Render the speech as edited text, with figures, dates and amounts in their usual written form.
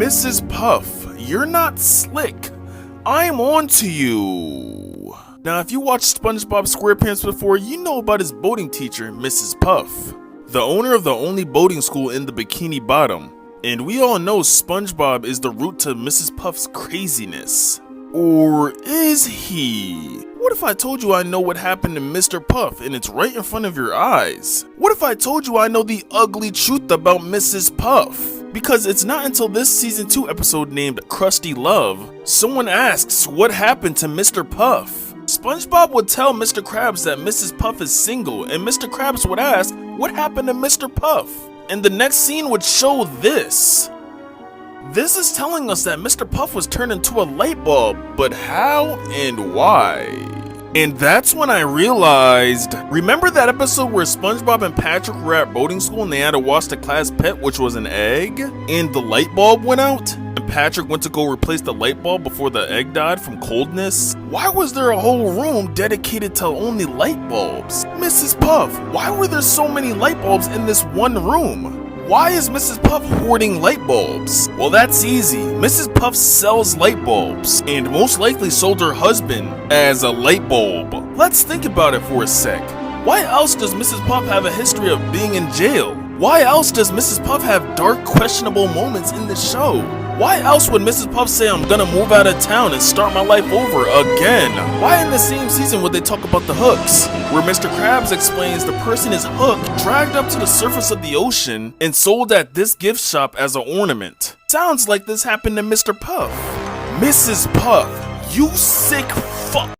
Mrs. Puff, you're not slick. I'm on to you. Now, if you watched SpongeBob SquarePants before, you know about his boating teacher, Mrs. Puff, the owner of the only boating school in the Bikini Bottom. And we all know SpongeBob is the root to Mrs. Puff's craziness. Or is he? What if I told you I know what happened to Mr. Puff and it's right in front of your eyes? What if I told you I know the ugly truth about Mrs. Puff? Because it's not until this season 2 episode named Krusty Love, someone asks what happened to Mr. Puff. SpongeBob would tell Mr. Krabs that Mrs. Puff is single, and Mr. Krabs would ask what happened to Mr. Puff. And the next scene would show this. This is telling us that Mr. Puff was turned into a light bulb, but how and why? And that's when I realized, remember that episode where SpongeBob and Patrick were at boating school and they had to wash the class pet, which was an egg, and the light bulb went out? And Patrick went to go replace the light bulb before the egg died from coldness? Why was there a whole room dedicated to only light bulbs? Mrs. Puff, why were there so many light bulbs in this one room? Why is Mrs. Puff hoarding light bulbs? Well, that's easy. Mrs. Puff sells light bulbs, and most likely sold her husband as a light bulb. Let's think about it for a sec. Why else does Mrs. Puff have a history of being in jail? Why else does Mrs. Puff have dark, questionable moments in the show? Why else would Mrs. Puff say I'm gonna move out of town and start my life over again? Why in the same season would they talk about the hooks? Where Mr. Krabs explains the person is hooked, dragged up to the surface of the ocean, and sold at this gift shop as an ornament. Sounds like this happened to Mr. Puff. Mrs. Puff, you sick fuck.